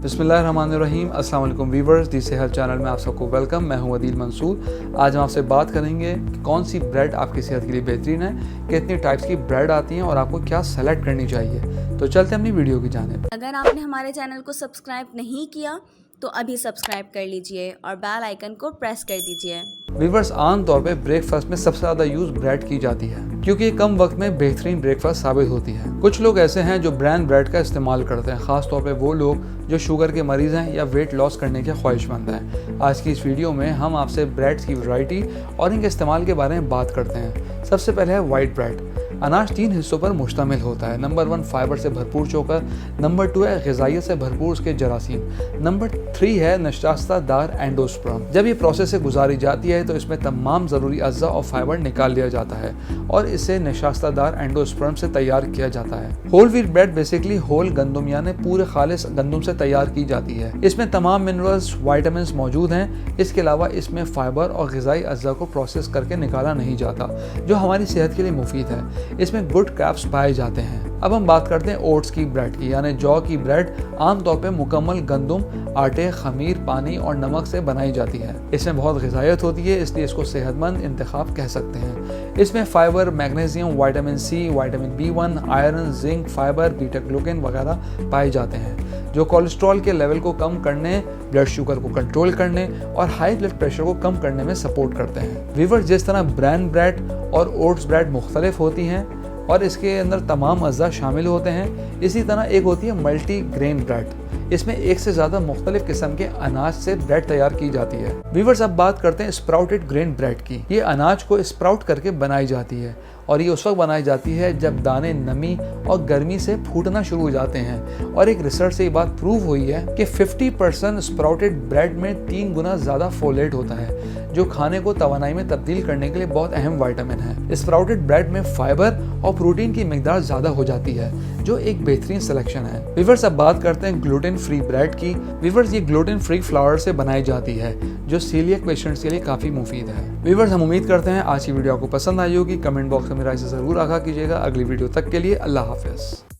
बिस्मिल्लाहिर्रहमानिर्रहीम। अस्सलाम वालेकुम वीवर्स, दी सेहत चैनल में आप सबको वेलकम। मैं हूं अदील मंसूर। आज हम आपसे बात करेंगे कि कौन सी ब्रेड आपकी सेहत के लिए बेहतरीन है, कितनी टाइप्स की ब्रेड आती हैं और आपको क्या सेलेक्ट करनी चाहिए। तो चलते हैं अपनी वीडियो की जानिब। अगर आपने हमारे चैनल को सब्सक्राइब नहीं किया तो अभी सब्सक्राइब कर लीजिए और बेल आइकन को प्रेस कर दीजिए। वीवर्स, आम तौर पे ब्रेकफास्ट में सबसे ज़्यादा यूज़ ब्रेड की जाती है क्योंकि कम वक्त में बेहतरीन ब्रेकफास्ट साबित होती है। कुछ लोग ऐसे हैं जो ब्रांड ब्रेड का इस्तेमाल करते हैं, ख़ास तौर पे वो लोग जो शुगर के मरीज़ हैं या वेट लॉस करने के ख्वाहिशमंद हैं। आज की इस वीडियो में हम आपसे ब्रेड्स की वैरायटी और इनके इस्तेमाल के बारे में बात करते हैं। सबसे पहले है वाइट ब्रेड। अनाज 3 हिस्सों पर मुश्तमिल होता है। नंबर 1 फाइबर से भरपूर चोकर, नंबर 2 है ग़िज़ाइयत से भरपूर उसके जरासीम, नंबर 3 है नशास्तादार एंडोस्पर्म। जब ये प्रोसेस से गुजारी जाती है तो इसमें तमाम ज़रूरी अज्जा और फाइबर निकाल लिया जाता है और इसे नशास्तादार एंडोस्पर्म से तैयार किया जाता है। Whole wheat bread basically whole गंदम यानी पूरे खालिस गंदम से तैयार की जाती है। इसमें तमाम मिनरल्स, वाइटामिन मौजूद हैं। इसके अलावा इसमें फाइबर और ग़िज़ाई अज्जा को प्रोसेस करके निकाला नहीं जाता, जो हमारी सेहत के लिए मुफीद है। इसमें गुड कैप्स पाए जाते हैं। अब हम बात करते हैं ओट्स की ब्रेड की, यानी जौ की ब्रेड। आमतौर पे मुकम्मल गंदम, आटे, खमीर, पानी और नमक से बनाई जाती है। इसमें बहुत ग़िज़ायत होती है, इसलिए इसको सेहतमंद इंतखाब कह सकते हैं। इसमें fibre, magnesium, vitamin C, vitamin B1, iron, zinc, fibre, beta glucan वगैरह पाए जाते हैं, जो कोलेस्ट्रॉल के लेवल को कम करने, ब्लड शुगर को कंट्रोल करने और हाई ब्लड प्रेशर को कम करने में सपोर्ट करते हैं। वीवर्स, जिस तरह ब्रांड ब्रेड और ओट्स ब्रेड मुख्तलिफ होती हैं और इसके अंदर तमाम अज्जा शामिल होते हैं, इसी तरह एक होती है मल्टी ग्रेन ब्रेड। इसमें एक से ज़्यादा मुख्तलिफ किस्म के अनाज से ब्रेड तैयार की जाती है। वीवर्स, अब बात करते हैं स्प्राउटेड ग्रेन ब्रेड की। ये अनाज को स्प्राउट करके बनाई जाती है और ये उस वक्त बनाई जाती है जब दाने नमी और गर्मी से फूटना शुरू हो जाते हैं। और एक रिसर्च से ये बात प्रूव हुई है कि 50% स्प्राउटेड ब्रेड में 3 गुना ज़्यादा फोलेट होता है, जो खाने को तवानाई में तब्दील करने के लिए बहुत अहम विटामिन है। स्प्राउटेड ब्रेड में फाइबर और प्रोटीन की मिकदार ज़्यादा हो जाती है, जो एक बेहतरीन सिलेक्शन है। वीवर्स, अब बात करते हैं ग्लूटेन फ्री ब्रेड की। वीवर्स, ये ग्लूटेन फ्री फ्लावर से बनाई जाती है, जो सीलियक पेशेंट्स के लिए काफ़ी मुफीद है। वीवर्स, हम उम्मीद करते हैं आज की वीडियो आपको पसंद आई होगी। कमेंट बॉक्स में मेरा इसे ज़रूर आगाह कीजिएगा। अगली वीडियो तक के लिए अल्लाह हाफ़िज़।